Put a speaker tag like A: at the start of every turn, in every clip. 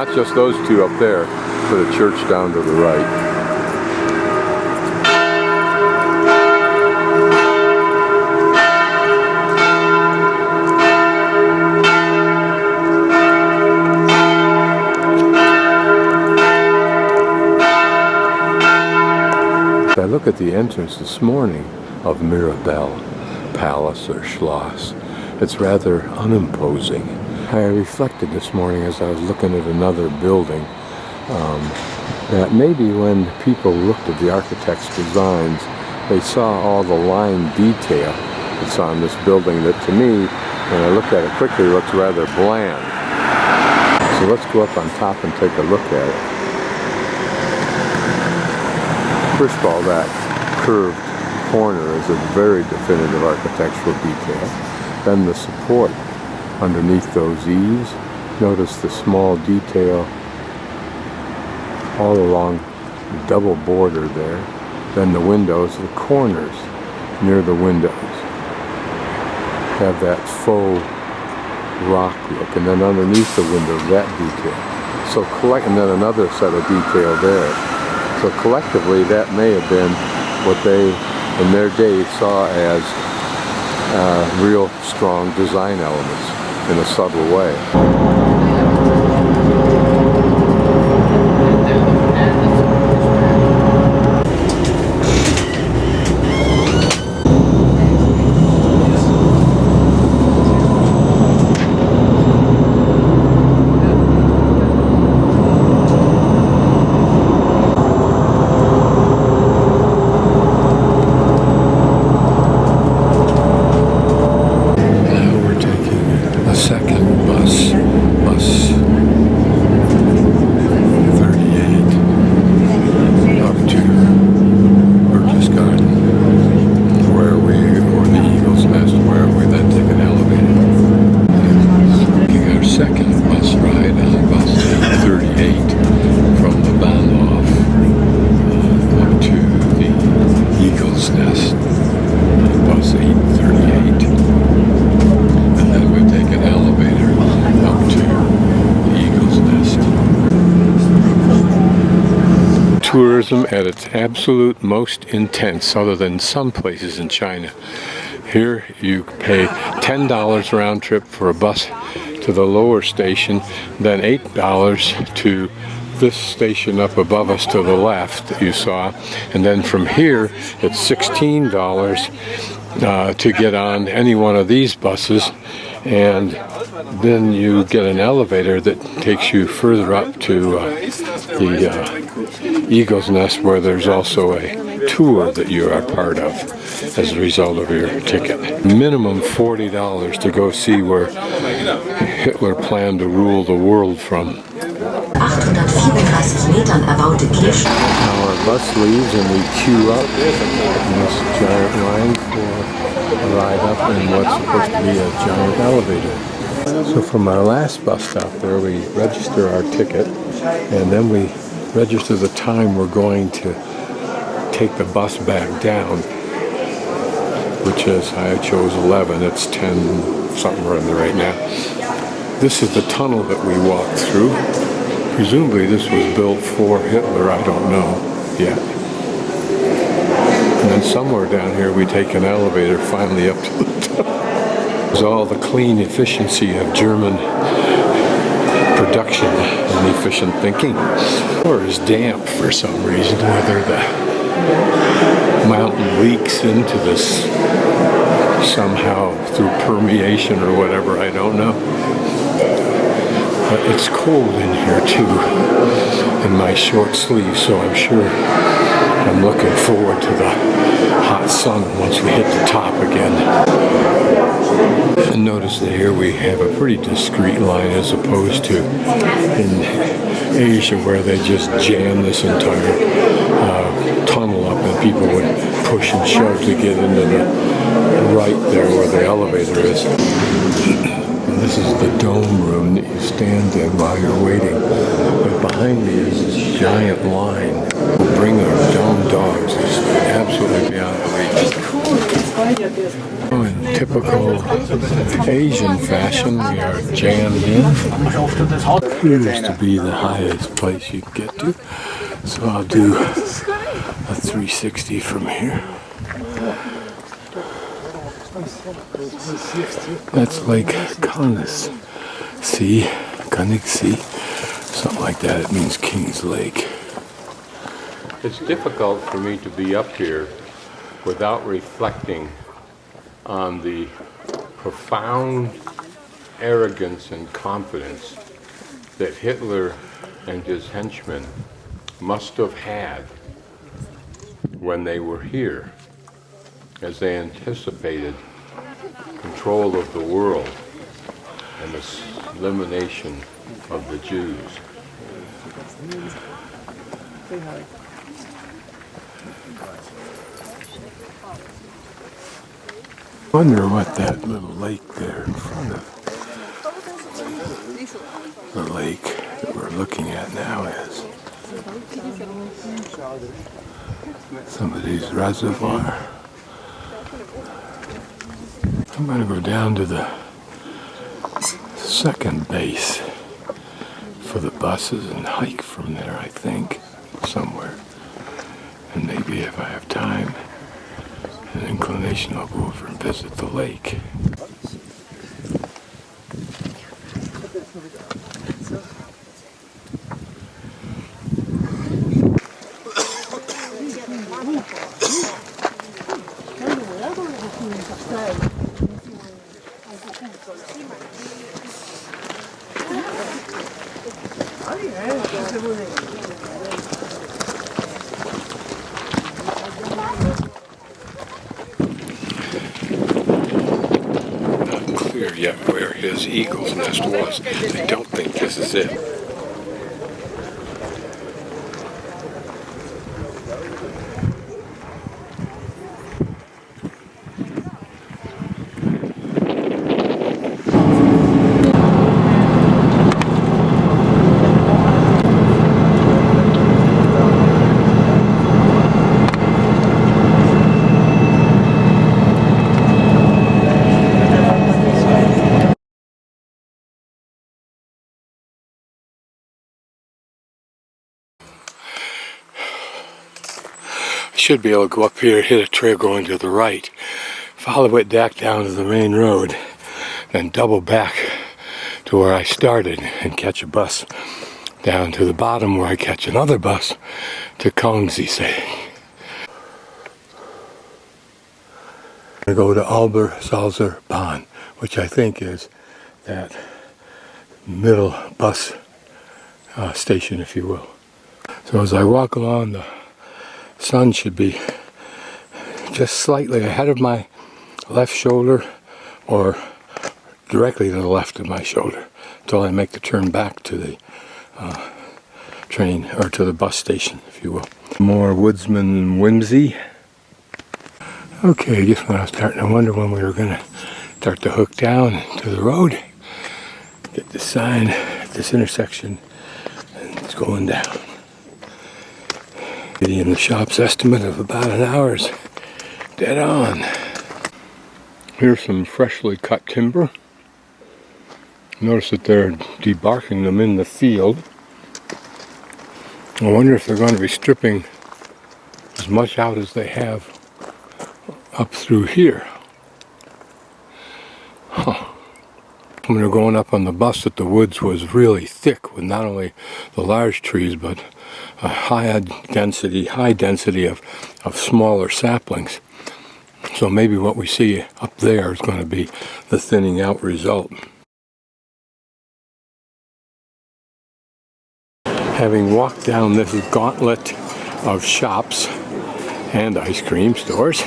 A: not just those two up there, but a church down to the right. I look at the entrance this morning of Mirabell Palace or Schloss. It's rather unimposing. I reflected this morning as I was looking at another building that maybe when people looked at the architect's designs, they saw all the line detail that's on this building that to me, when I look at it quickly, looks rather bland. So let's go up on top and take a look at it. First of all, that curved corner is a very definitive architectural detail. Then the support underneath those eaves. Notice the small detail all along the double border there. Then the windows, the corners near the windows have that faux rock look. And then underneath the window, that detail. So and then another set of detail there. So collectively, that may have been what they, in their day, saw as real strong design elements in a subtle way. Tourism at its absolute most intense, other than some places in China. Here you pay $10 round trip for a bus to the lower station, then $8 to this station up above us to the left that you saw, and then from here it's $16 to get on any one of these buses, and then you get an elevator that takes you further up to the Eagles Nest, where there's also a tour that you are part of as a result of your ticket. Minimum $40 to go see where Hitler planned to rule the world from.
B: 834 Metern erbaute Kirche.
A: Now our bus leaves and we queue up in this giant line for a ride up in what's supposed to be a giant elevator. So from our last bus stop there, we register our ticket, and then we register the time we're going to take the bus back down, which is, I chose 11, it's 10 something or other right now. This is the tunnel that we walked through. Presumably this was built for Hitler, I don't know yet. And then somewhere down here we take an elevator finally up to the top. There's all the clean efficiency of German production and efficient thinking. Or is damp for some reason, whether the mountain leaks into this somehow through permeation or whatever, I don't know. But it's cold in here too, in my short sleeves, so I'm sure I'm looking forward to the hot sun once we hit the top again. And notice that here we have a pretty discreet line as opposed to in Asia where they just jam this entire tunnel up and people would push and shove to get into the right there where the elevator is. And this is the dome room that you stand in while you're waiting. But behind me is this giant line. We'll bring our dome dogs. It's absolutely beyond belief. Oh, and typical Asian fashion, we are jammed in. Appears to be the highest place you can get to, so I'll do a 360 from here. That's Lake Konigsees, something like that. It means King's Lake. It's difficult for me to be up here without reflecting on the profound arrogance and confidence that Hitler and his henchmen must have had when they were here, as they anticipated control of the world and the elimination of the Jews. I wonder what that little lake there in front of the lake that we're looking at now is. Somebody's reservoir. I'm going to go down to the second base for the buses and hike from there, I think, somewhere. And maybe if I have time, an inclination, I'll go over and visit the lake. Clear yet where his eagle's nest was. I don't think this is it. Should be able to go up here, hit a trail going to the right, follow it back down to the main road, then double back to where I started and catch a bus down to the bottom where I catch another bus to Konigsees. I go to Berchtesgaden, which I think is that middle bus station, if you will. So as I walk along, the sun should be just slightly ahead of my left shoulder or directly to the left of my shoulder until I make the turn back to the train or to the bus station, if you will. More woodsman and whimsy. Okay, just when I was starting to wonder when we were going to start to hook down to the road, get the sign at this intersection, and it's going down. In the shop's estimate of about an hour's dead on. Here's some freshly cut timber. Notice that they're debarking them in the field. I wonder if they're going to be stripping as much out as they have up through here. When we were going up on the bus, that the woods was really thick with not only the large trees but a high density of smaller saplings. So maybe what we see up there is going to be the thinning out result. Having walked down this gauntlet of shops and ice cream stores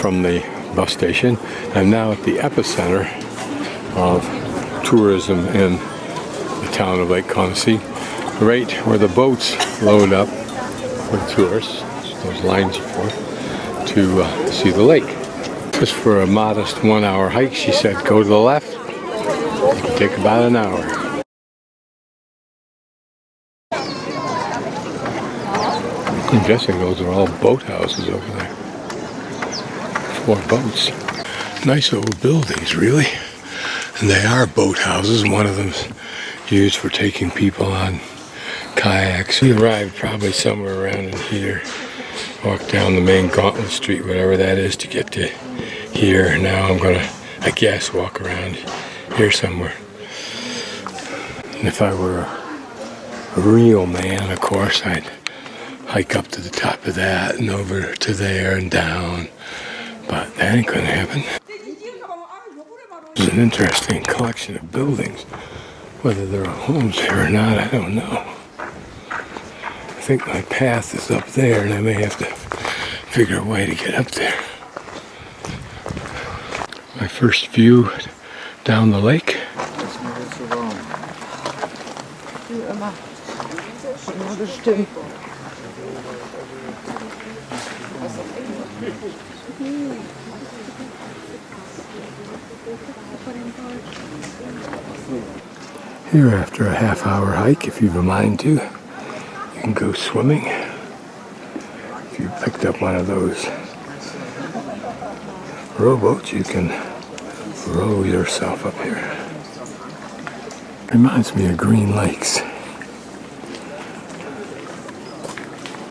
A: from the bus station, I'm now at the epicenter of tourism in the town of Lake Konigsees, right where the boats load up with tourists, those lines are for, to see the lake. Just for a modest 1-hour hike, she said, go to the left, it can take about an hour. I'm guessing those are all boathouses over there. 4 boats. Nice old buildings, really. And they are boat houses. One of them's used for taking people on kayaks. We arrived probably somewhere around in here. Walked down the main Gauntlet Street, whatever that is, to get to here. Now I'm gonna, I guess, walk around here somewhere. And if I were a real man, of course, I'd hike up to the top of that and over to there and down. But that ain't gonna happen. It's an interesting collection of buildings. Whether there are homes here or not, I don't know. I think my path is up there and I may have to figure a way to get up there. My first view down the lake. Here, after a half-hour hike, if you've a mind to, you can go swimming. If you picked up one of those rowboats, you can row yourself up here. Reminds me of Green Lakes.